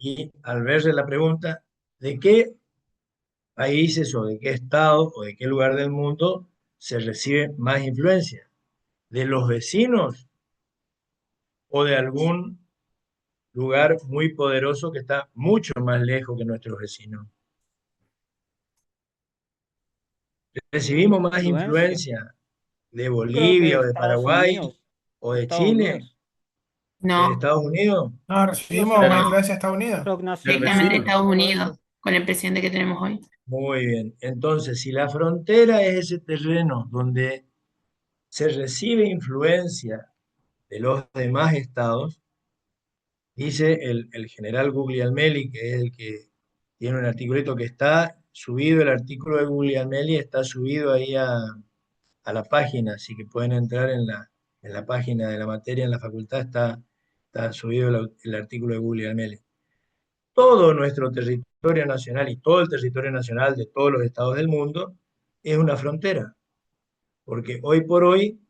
Y al verse la pregunta, ¿de qué países o de qué estado o de qué lugar del mundo se recibe más influencia? ¿De los vecinos o de algún lugar muy poderoso que está mucho más lejos que nuestros vecinos? ¿Recibimos más Influencia. influencia de Yo creo que Bolivia o de Estados Paraguay Unidos. o de Estados Chile Unidos. que de No, Estados Unidos? No, No recibimos sé. más Del, influencia de Estados Unidos. Creo que del definitivamente nacionalismo vecino. y Estados todo Unidos, eso. con el presidente que tenemos hoy. Muy bien. Entonces, si la frontera es ese terreno donde se recibe influencia de los demás estados, dice el general Guglielmelli, que es el que tiene un articulito que está subido, el artículo de Guglielmelli está subido ahí a la página, así que pueden entrar en la página de la materia en la facultad, está subido el artículo de Guglielmelli. Todo nuestro territorio nacional y todo el territorio nacional de todos los estados del mundo es una frontera, porque hoy por hoy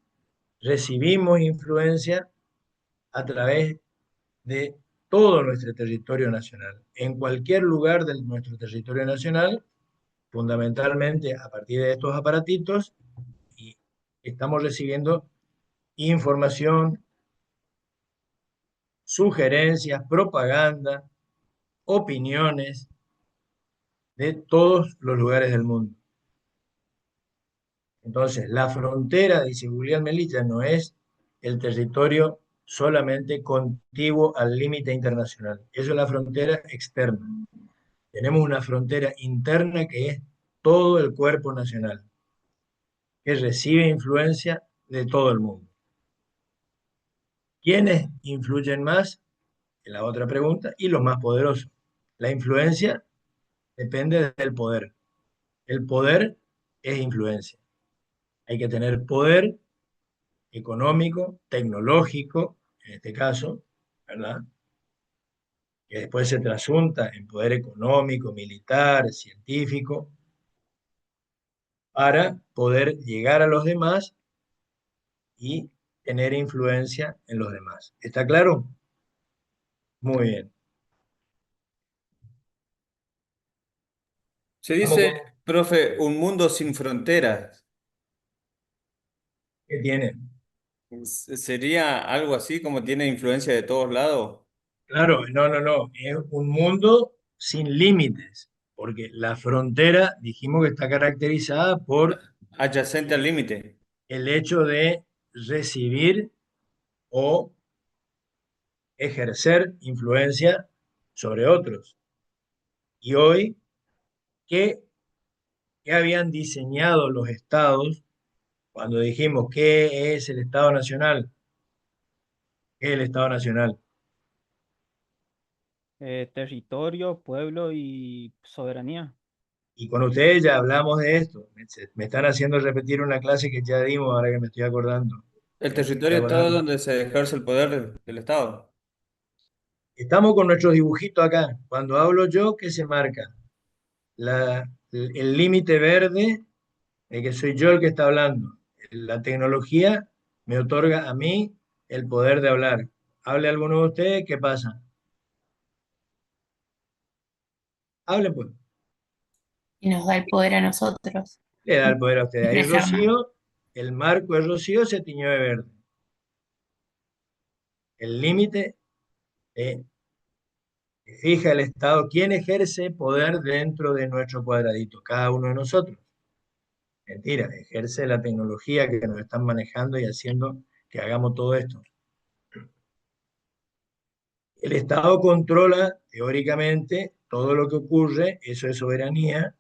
recibimos influencia a través de todo nuestro territorio nacional. En cualquier lugar de nuestro territorio nacional, fundamentalmente a partir de estos aparatitos, y estamos recibiendo información, sugerencias, propaganda, opiniones de todos los lugares del mundo. Entonces, la frontera, dice Julián Melilla, no es el territorio solamente contiguo al límite internacional. Eso es la frontera externa. Tenemos una frontera interna que es todo el cuerpo nacional, que recibe influencia de todo el mundo. ¿Quiénes influyen más? Es la otra pregunta. Y los más poderosos. La influencia depende del poder. El poder es influencia. Hay que tener poder económico, tecnológico, en este caso, ¿verdad? Que después se trasunta en poder económico, militar, científico, para poder llegar a los demás y tener influencia en los demás. ¿Está claro? Muy bien. Se Vamos con dice, profe, un mundo sin fronteras. ¿qué tiene? ¿Sería algo así como tiene influencia de todos lados? Claro, no, no, no. Es un mundo sin límites, porque la frontera, dijimos que está caracterizada por Adyacente al límite. el hecho de recibir o ejercer influencia sobre otros. Y hoy, ¿qué, qué habían diseñado los estados cuando dijimos qué es el Estado Nacional? ¿Qué es el Estado Nacional? Territorio, pueblo y soberanía. Y con ustedes ya hablamos de esto. Me están haciendo repetir una clase que ya dimos ahora que me estoy acordando. El Me estoy territorio es todo acordando. donde se ejerce el poder del Estado. Estamos con nuestros dibujitos acá. Cuando hablo yo, ¿qué se marca? El límite verde, de que soy yo el que está hablando. La tecnología me otorga a mí el poder de hablar. Hable alguno de ustedes, ¿qué pasa? Hablen pues. Y nos da el poder a nosotros Le da el poder a de ustedes. Ahí expresarnos. Rocío, el marco de Rocío se tiñó de verde. El límite fija el Estado. ¿Quién ejerce poder dentro de nuestro cuadradito? Cada uno de nosotros. Mentira, ejerce la tecnología que nos están manejando y haciendo que hagamos todo esto. El Estado controla teóricamente todo lo que ocurre, eso es soberanía,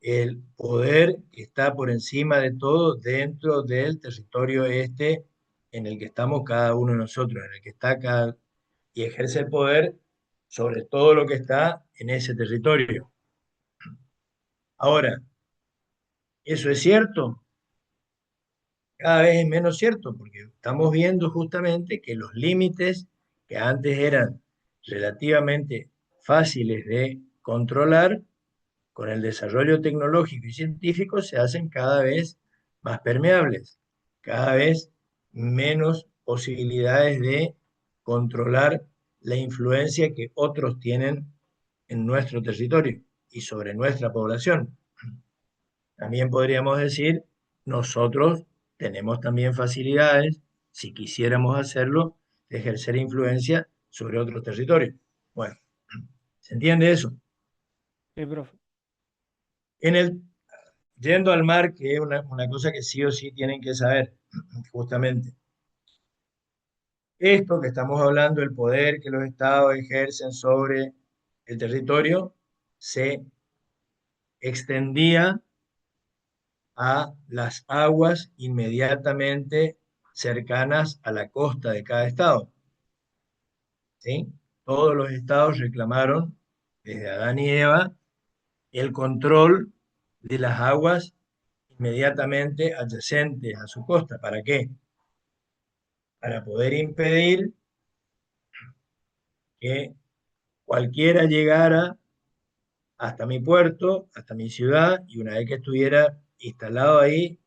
el poder que está por encima de todo dentro del territorio este en el que estamos cada uno de nosotros, en el que está cada, y ejerce el poder sobre todo lo que está en ese territorio. Ahora, ¿eso es cierto? Cada vez es menos cierto, porque estamos viendo justamente que los límites que antes eran relativamente fáciles de controlar, con el desarrollo tecnológico y científico se hacen cada vez más permeables, cada vez menos posibilidades de controlar la influencia que otros tienen en nuestro territorio y sobre nuestra población. También podríamos decir, nosotros tenemos también facilidades, si quisiéramos hacerlo, de ejercer influencia sobre otros territorios. Bueno, ¿se entiende eso? Sí, profe. En el, yendo al mar, que es una cosa que sí o sí tienen que saber, justamente. Esto que estamos hablando, el poder que los estados ejercen sobre el territorio, se extendía a las aguas inmediatamente cercanas a la costa de cada estado. ¿Sí? Todos los estados reclamaron, desde Adán y Eva, el control de las aguas inmediatamente adyacentes a su costa. ¿Para qué? Para poder impedir que cualquiera llegara hasta mi puerto, hasta mi ciudad, y una vez que estuviera instalado ahí,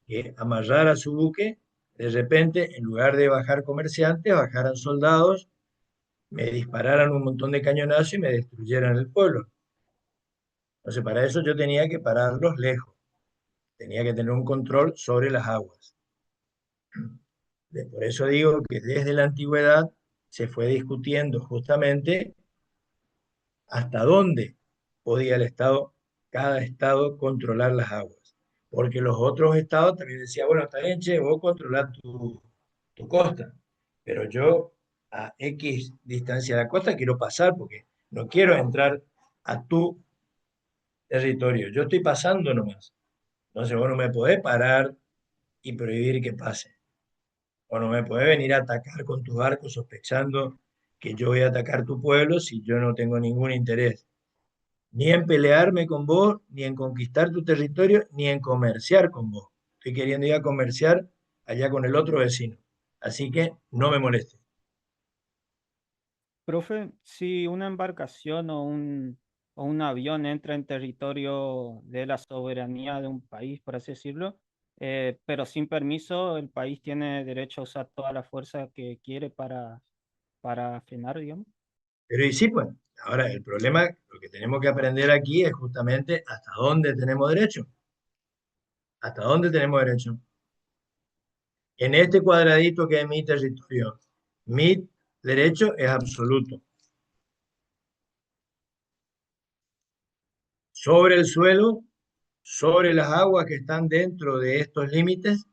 que amarrara su buque, de repente, en lugar de bajar comerciantes, bajaran soldados, me dispararan un montón de cañonazos y me destruyeran el pueblo. Entonces, para eso yo tenía que pararlos lejos, tenía que tener un control sobre las aguas. Por eso digo que desde la antigüedad se fue discutiendo justamente hasta dónde podía el Estado, cada Estado, controlar las aguas. Porque los otros estados también decían, bueno, está bien, che, vos controlás tu costa, pero yo a X distancia de la costa quiero pasar porque no quiero entrar a tu territorio. Yo estoy pasando nomás. Entonces vos no me podés parar y prohibir que pase. O no me podés venir a atacar con tus barcos sospechando que yo voy a atacar tu pueblo si yo no tengo ningún interés ni en pelearme con vos, ni en conquistar tu territorio, ni en comerciar con vos. Estoy queriendo ir a comerciar allá con el otro vecino. Así que no me moleste. Profe, si una embarcación o un avión entra en territorio de la soberanía de un país, por así decirlo, pero sin permiso, el país tiene derecho a usar toda la fuerza que quiere para frenar, digamos. Pero y sí, pues, ahora el problema, lo que tenemos que aprender aquí es justamente hasta dónde tenemos derecho. ¿Hasta dónde tenemos derecho? En este cuadradito que es mi territorio, mi derecho es absoluto. Sobre el suelo, sobre las aguas que están dentro de estos límites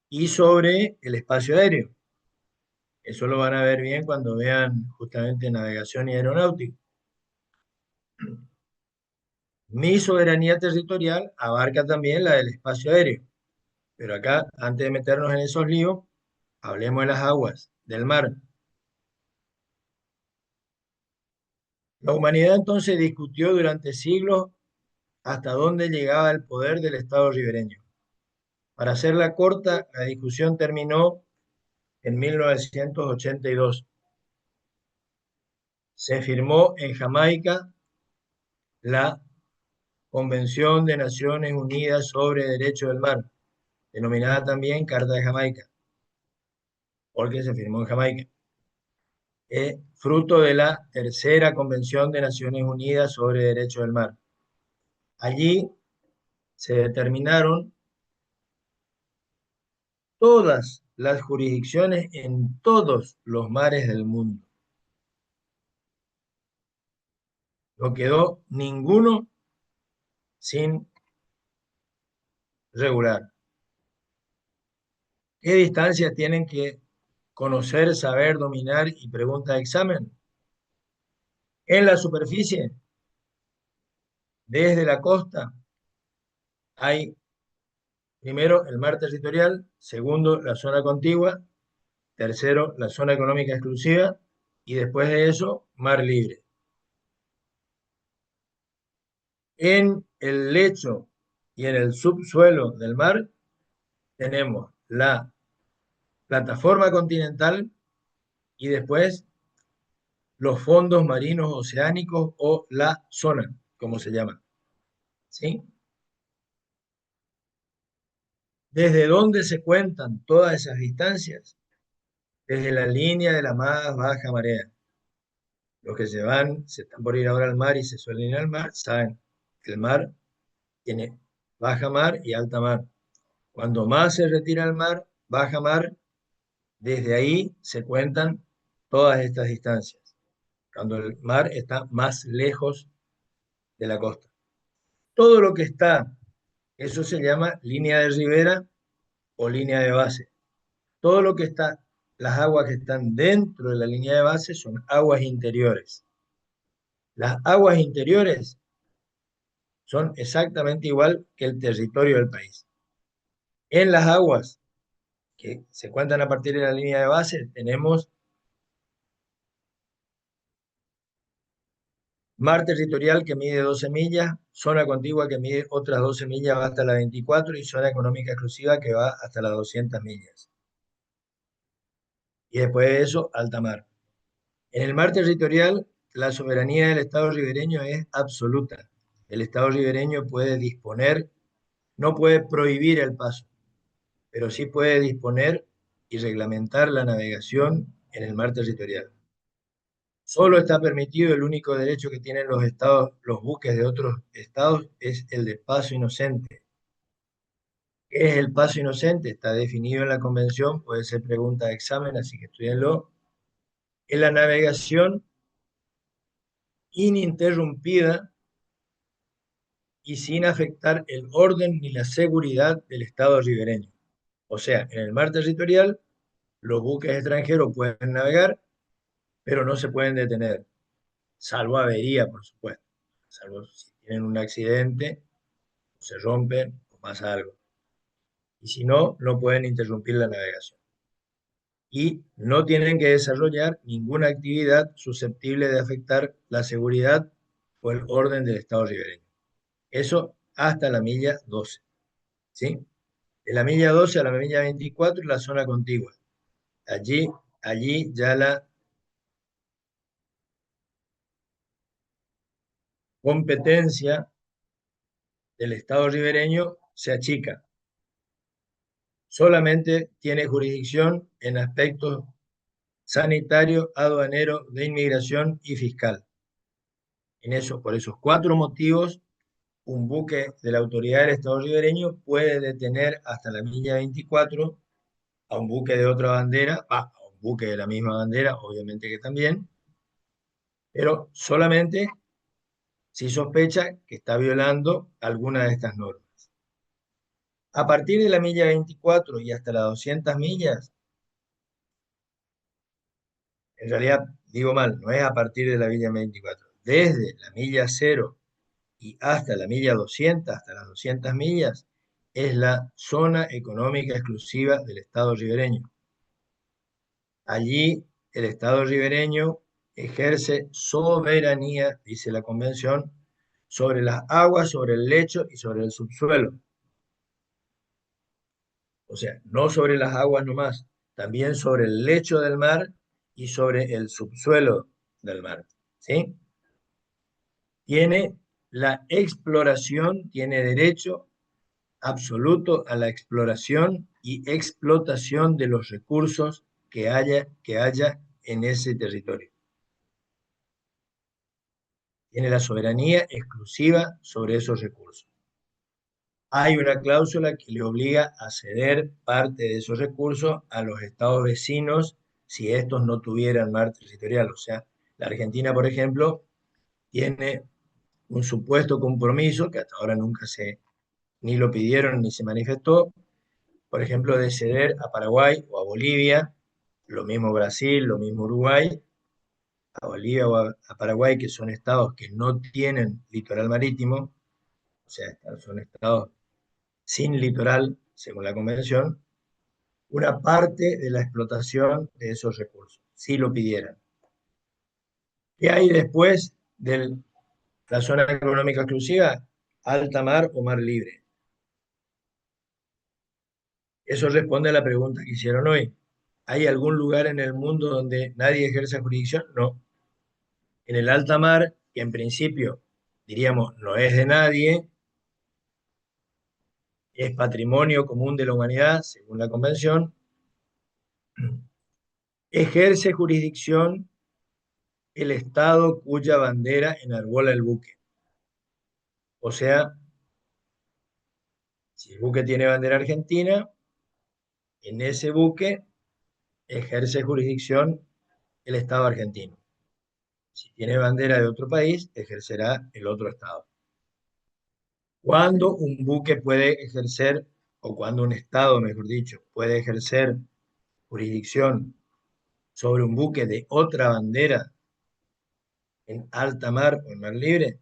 y sobre el espacio aéreo. Eso lo van a ver bien cuando vean justamente navegación y aeronáutica. Mi soberanía territorial abarca también la del espacio aéreo. Pero acá, antes de meternos en esos líos, hablemos de las aguas, del mar. La humanidad entonces discutió durante siglos hasta dónde llegaba el poder del Estado ribereño. Para hacerla corta, la discusión terminó en 1982. Se firmó en Jamaica la Convención de Naciones Unidas sobre Derecho del Mar, denominada también Carta de Jamaica, porque se firmó en Jamaica. Es fruto de la tercera Convención de Naciones Unidas sobre Derecho del Mar. Allí se determinaron todas las jurisdicciones en todos los mares del mundo. No quedó ninguno sin regular. ¿Qué distancias tienen que conocer, saber, dominar y pregunta de examen? En la superficie, desde la costa, hay primero el mar territorial, segundo la zona contigua, tercero la zona económica exclusiva y después de eso mar libre. En el lecho y en el subsuelo del mar tenemos la plataforma continental y después los fondos marinos oceánicos o la zona, como se llama. ¿Sí? ¿Desde dónde se cuentan todas esas distancias? desde la línea de la más baja marea. Los que se están por ir ahora al mar y se suelen ir al mar, saben que el mar tiene baja mar y alta mar. Cuando más se retira el mar, baja mar, desde ahí se cuentan todas estas distancias, cuando el mar está más lejos de la costa. Todo lo que está, eso se llama línea de ribera o línea de base. Todo lo que está, las aguas que están dentro de la línea de base son aguas interiores. Las aguas interiores son exactamente igual que el territorio del país. En las aguas que se cuentan a partir de la línea de base, tenemos mar territorial que mide 12 millas, zona contigua que mide otras 12 millas, va hasta la 24, y zona económica exclusiva que va hasta las 200 millas. Y después de eso, alta mar. En el mar territorial, la soberanía del Estado ribereño es absoluta. El Estado ribereño puede disponer, no puede prohibir el paso, pero sí puede disponer y reglamentar la navegación en el mar territorial. Solo está permitido, el único derecho que tienen los estados, los buques de otros estados, es el de paso inocente. ¿Qué es el paso inocente? Está definido en la convención, puede ser pregunta de examen, así que estudienlo. Es la navegación ininterrumpida y sin afectar el orden ni la seguridad del estado ribereño. O sea, en el mar territorial, los buques extranjeros pueden navegar, pero no se pueden detener, salvo avería, por supuesto, salvo si tienen un accidente, se rompen o pasa algo. Y si no, no pueden interrumpir la navegación. Y no tienen que desarrollar ninguna actividad susceptible de afectar la seguridad o el orden del estado ribereño. Eso hasta la milla 12. ¿Sí? De la milla 12 a la milla 24 es la zona contigua. Allí ya la competencia del estado ribereño se achica. Solamente tiene jurisdicción en aspectos sanitario, aduanero, de inmigración y fiscal. Por esos cuatro motivos, un buque de la autoridad del Estado ribereño puede detener hasta la milla 24 a un buque de otra bandera, a un buque de la misma bandera, obviamente que también, pero solamente si sospecha que está violando alguna de estas normas. A partir de la milla 24 y hasta las 200 millas, en realidad digo mal, no es a partir de la milla 24, desde la milla 0 y hasta la milla 200, hasta las 200 millas, es la zona económica exclusiva del Estado ribereño. Allí el Estado ribereño ejerce soberanía, dice la Convención, sobre las aguas, sobre el lecho y sobre el subsuelo. O sea, no sobre las aguas nomás, también sobre el lecho del mar y sobre el subsuelo del mar. ¿Sí? Tiene la exploración, tiene derecho absoluto a la exploración y explotación de los recursos que haya en ese territorio. Tiene la soberanía exclusiva sobre esos recursos. Hay una cláusula que le obliga a ceder parte de esos recursos a los estados vecinos si estos no tuvieran mar territorial. O sea, la Argentina, por ejemplo, tiene un supuesto compromiso que hasta ahora ni lo pidieron ni se manifestó, por ejemplo, de ceder a Paraguay o a Bolivia, lo mismo Brasil, lo mismo Uruguay, a Bolivia o a Paraguay, que son estados que no tienen litoral marítimo, o sea, son estados sin litoral, según la convención, una parte de la explotación de esos recursos, si lo pidieran. ¿Qué hay después de la zona económica exclusiva? Alta mar o mar libre. Eso responde a la pregunta que hicieron hoy. ¿Hay algún lugar en el mundo donde nadie ejerza jurisdicción? No. En el alta mar, que en principio diríamos no es de nadie, es patrimonio común de la humanidad, según la convención, ejerce jurisdicción el estado cuya bandera enarbola el buque. O sea, si el buque tiene bandera argentina, en ese buque ejerce jurisdicción el Estado argentino. Si tiene bandera de otro país, ejercerá el otro Estado. Cuando un buque puede ejercer, o cuando un Estado, mejor dicho, puede ejercer jurisdicción sobre un buque de otra bandera en alta mar o en mar libre,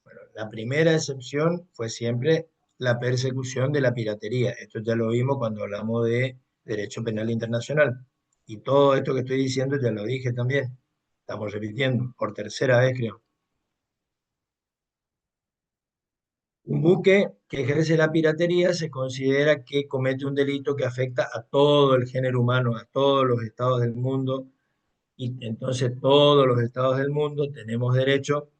bueno, la primera excepción fue siempre la persecución de la piratería. Esto ya lo vimos cuando hablamos de derecho penal internacional. Y todo esto que estoy diciendo ya lo dije también. Estamos repitiendo por tercera vez, creo. Un buque que ejerce la piratería se considera que comete un delito que afecta a todo el género humano, a todos los estados del mundo, y entonces todos los estados del mundo tenemos derecho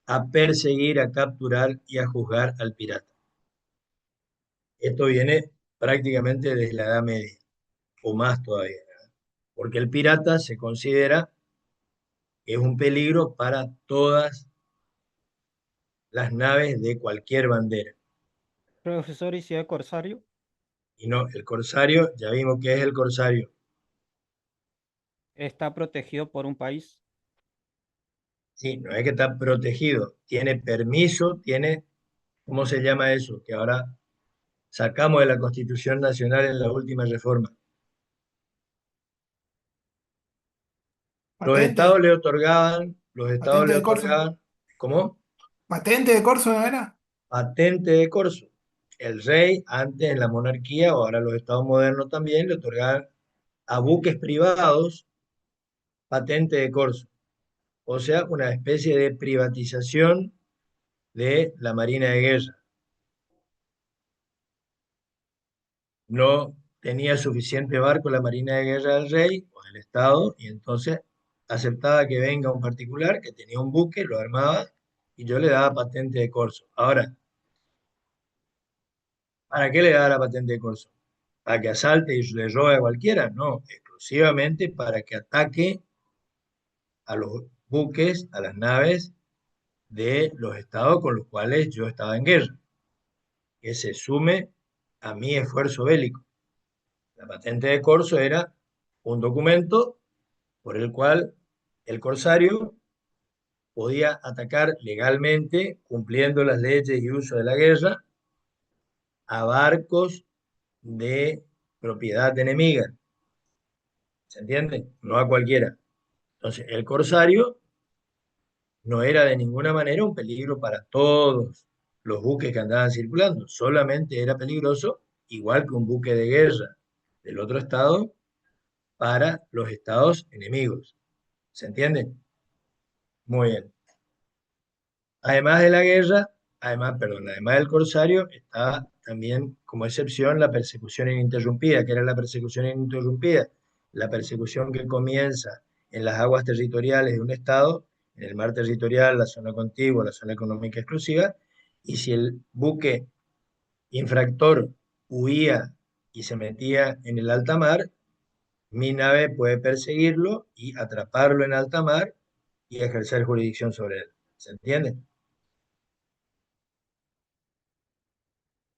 a perseguir, a capturar y a juzgar al pirata. Esto viene prácticamente desde la Edad Media, o más todavía, porque el pirata se considera que es un peligro para todas las naves de cualquier bandera. Profesor, ¿y si es corsario? Y no, el corsario, ya vimos que es el corsario. ¿Está protegido por un país? Sí, no es que está protegido, tiene permiso, tiene, ¿cómo se llama eso? Que ahora sacamos de la Constitución Nacional en la última reforma. Patente, Los estados patente le de corso. otorgaban, ¿cómo? Patente de corso, ¿no era? Patente de corso. El rey, antes en la monarquía, o ahora los estados modernos también, le otorgaban a buques privados patente de corso. O sea, una especie de privatización de la Marina de Guerra. No tenía suficiente barco la Marina de Guerra del rey o del Estado, y entonces aceptaba que venga un particular que tenía un buque, lo armaba y yo le daba patente de corso. Ahora, ¿para qué le daba la patente de corso? ¿Para que asalte y le robe a cualquiera? No, exclusivamente para que ataque a los buques, a las naves de los estados con los cuales yo estaba en guerra, que se sume a mi esfuerzo bélico. La patente de corso era un documento por el cual el corsario podía atacar legalmente, cumpliendo las leyes y uso de la guerra, a barcos de propiedad enemiga. ¿Se entiende? No a cualquiera. Entonces, el corsario no era de ninguna manera un peligro para todos los buques que andaban circulando, solamente era peligroso, igual que un buque de guerra del otro estado, para los estados enemigos. ¿Se entiende? Muy bien. Además de la guerra, además del corsario, está también como excepción la persecución ininterrumpida, que era la persecución ininterrumpida, la persecución que comienza en las aguas territoriales de un estado, en el mar territorial, la zona contigua, la zona económica exclusiva, y si el buque infractor huía y se metía en el alta mar, mi nave puede perseguirlo y atraparlo en alta mar y ejercer jurisdicción sobre él. ¿Se entiende?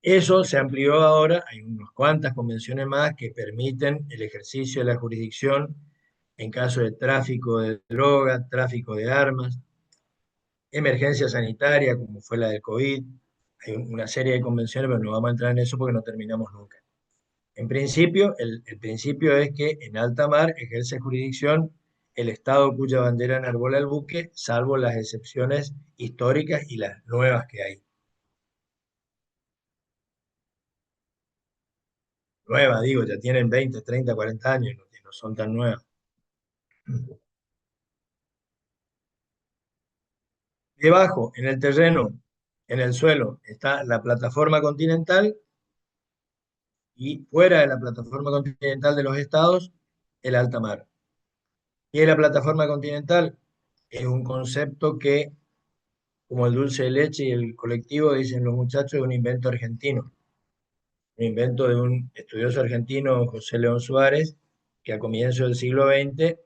Eso se amplió ahora, hay unas cuantas convenciones más que permiten el ejercicio de la jurisdicción en caso de tráfico de droga, tráfico de armas, emergencia sanitaria como fue la del COVID. Hay una serie de convenciones, pero no vamos a entrar en eso porque no terminamos nunca. En principio, el principio es que en alta mar ejerce jurisdicción el Estado cuya bandera enarbola el buque, salvo las excepciones históricas y las nuevas que hay. Nuevas, digo, ya tienen 20, 30, 40 años, no son tan nuevas. Debajo, en el terreno, en el suelo, está la plataforma continental y fuera de la plataforma continental de los estados, el alta mar. Y la plataforma continental es un concepto que, como el dulce de leche y el colectivo, dicen los muchachos, es un invento argentino. Un invento de un estudioso argentino, José León Suárez, que a comienzos del siglo XX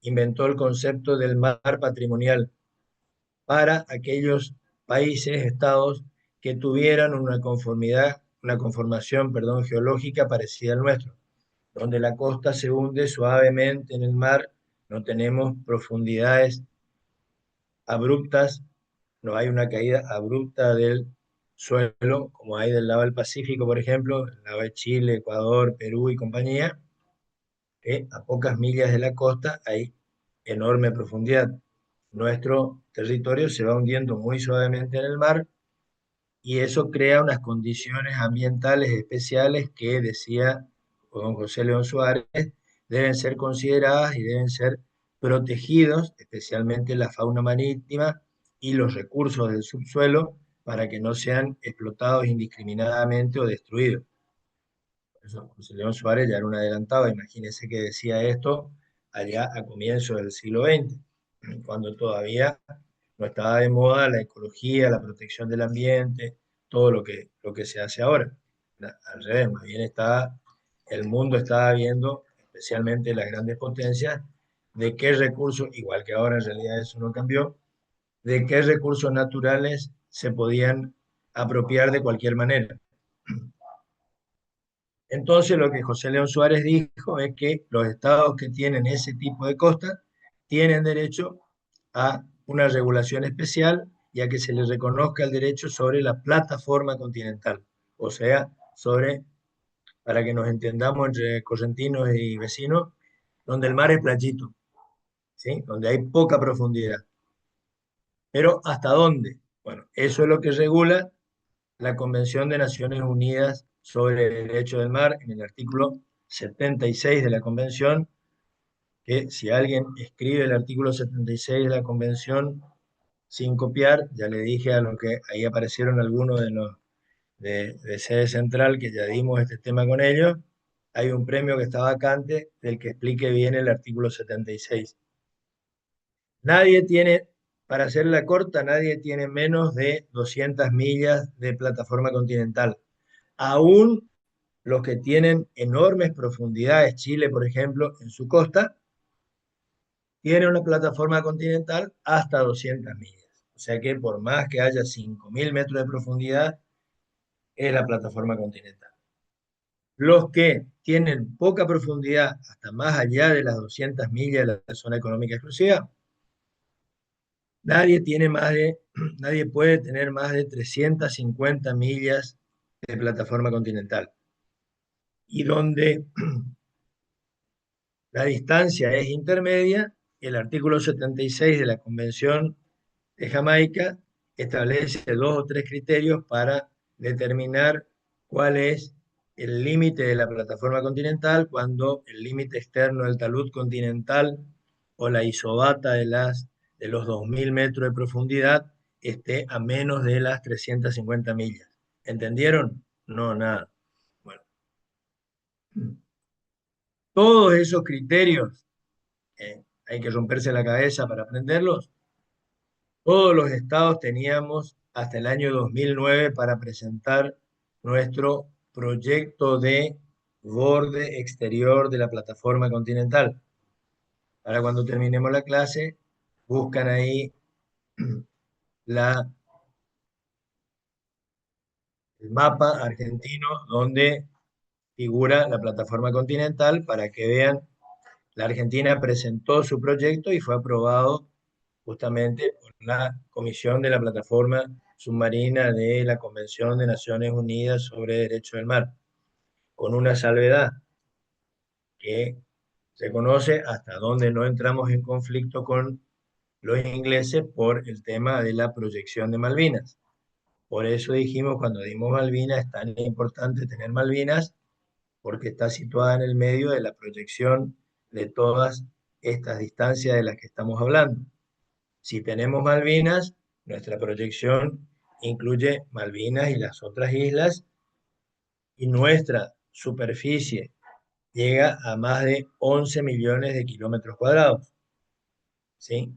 inventó el concepto del mar patrimonial para aquellos países, estados que tuvieran una conformación, perdón, geológica parecida al nuestro, donde la costa se hunde suavemente en el mar, no tenemos profundidades abruptas, no hay una caída abrupta del suelo, como hay del lado del Pacífico, por ejemplo, el lado de Chile, Ecuador, Perú y compañía, que a pocas millas de la costa hay enorme profundidad. Nuestro territorio se va hundiendo muy suavemente en el mar y eso crea unas condiciones ambientales especiales que, decía don José León Suárez, deben ser consideradas y deben ser protegidos, especialmente la fauna marítima y los recursos del subsuelo, para que no sean explotados indiscriminadamente o destruidos. Por eso José León Suárez ya era un adelantado, imagínense que decía esto allá a comienzos del siglo XX, cuando todavía no estaba de moda la ecología, la protección del ambiente, todo lo que se hace ahora. Al revés, más bien el mundo estaba viendo, especialmente las grandes potencias, de qué recursos, igual que ahora en realidad eso no cambió, de qué recursos naturales se podían apropiar de cualquier manera. Entonces lo que José León Suárez dijo es que los estados que tienen ese tipo de costa tienen derecho a una regulación especial y a que se les reconozca el derecho sobre la plataforma continental, o sea, para que nos entendamos entre correntinos y vecinos, donde el mar es playito, ¿sí? Donde hay poca profundidad. Pero ¿hasta dónde? Bueno, eso es lo que regula la Convención de Naciones Unidas sobre el Derecho del Mar en el artículo 76 de la Convención, que si alguien escribe el artículo 76 de la Convención sin copiar, ya le dije a lo que ahí aparecieron algunos de los de sede central que ya dimos este tema con ellos, hay un premio que está vacante del que explique bien el artículo 76. Nadie tiene, para hacerla corta, nadie tiene menos de 200 millas de plataforma continental. Aún los que tienen enormes profundidades, Chile, por ejemplo, en su costa, tiene una plataforma continental hasta 200 millas. O sea que por más que haya 5.000 metros de profundidad, es la plataforma continental. Los que tienen poca profundidad, hasta más allá de las 200 millas de la zona económica exclusiva, nadie puede tener más de 350 millas de plataforma continental. Y donde la distancia es intermedia, el artículo 76 de la Convención de Jamaica establece 2 o 3 criterios para determinar cuál es el límite de la plataforma continental, cuando el límite externo del talud continental o la isobata de los 2.000 metros de profundidad esté a menos de las 350 millas. ¿Entendieron? No, nada. Bueno, todos esos criterios hay que romperse la cabeza para aprenderlos. Todos los estados teníamos hasta el año 2009 para presentar nuestro proyecto de borde exterior de la plataforma continental. Para cuando terminemos la clase, buscan ahí la, el mapa argentino donde figura la plataforma continental para que vean. La Argentina presentó su proyecto y fue aprobado justamente por la Comisión de la Plataforma Submarina de la Convención de Naciones Unidas sobre Derecho del Mar, con una salvedad que se conoce hasta donde no entramos en conflicto con los ingleses por el tema de la proyección de Malvinas. Por eso dijimos cuando dimos Malvinas, es tan importante tener Malvinas, porque está situada en el medio de la proyección de todas estas distancias de las que estamos hablando. Si tenemos Malvinas, nuestra proyección incluye Malvinas y las otras islas, y nuestra superficie llega a más de 11 millones de kilómetros cuadrados. ¿Sí?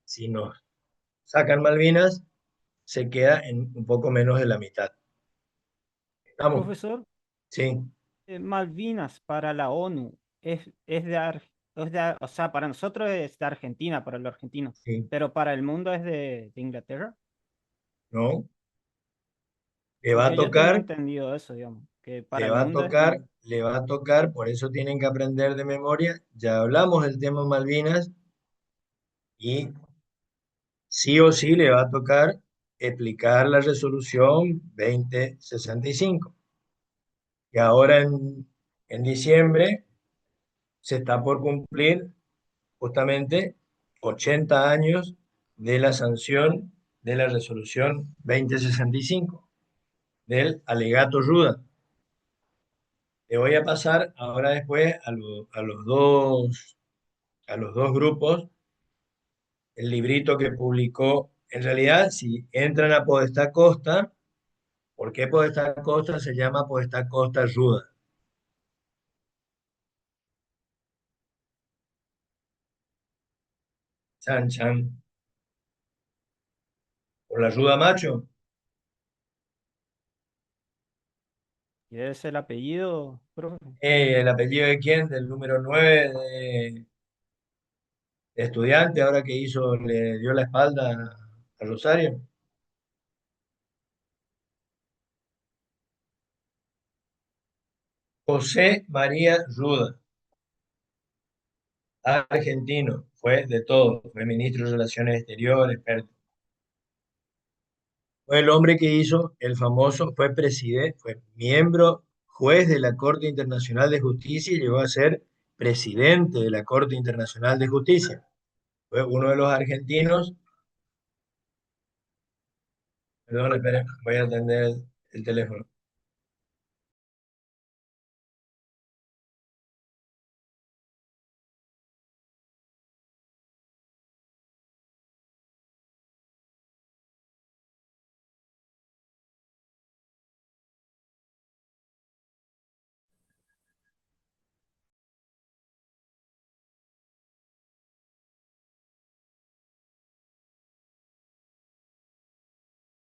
Si nos sacan Malvinas, se queda en un poco menos de la mitad. ¿Estamos? Profesor, Sí. Malvinas para la ONU es de, o sea, para nosotros es de Argentina, para los argentinos, Sí, pero para el mundo es de Inglaterra. ¿no? Le va a Porque yo tenía tocar, entendido eso, digamos, que para le el va a mundo es tocar, le va a tocar, por eso tienen que aprender de memoria. Ya hablamos del tema Malvinas y sí o sí le va a tocar explicar la resolución 2065, que ahora en diciembre se está por cumplir justamente 80 años de la sanción de la resolución 2065 del alegato Ruda. Le voy a pasar ahora después a los dos grupos el librito que publicó. En realidad, si entran a Podestá Costa, ¿por qué Podestá Costa se llama Podestá Costa Ruda? Chan, chan. ¿Por la Ruda Macho? y debe ser el apellido, profe. ¿El apellido de quién? Del número 9 de estudiante, ahora que hizo, le dio la espalda a Rosario. José María Ruda, argentino, fue de todo, fue ministro de Relaciones Exteriores, experto. Fue el hombre que hizo el famoso, fue presidente, fue miembro, juez de la Corte Internacional de Justicia y llegó a ser presidente de la Corte Internacional de Justicia. Fue uno de los argentinos, perdón, espera, voy a atender el teléfono.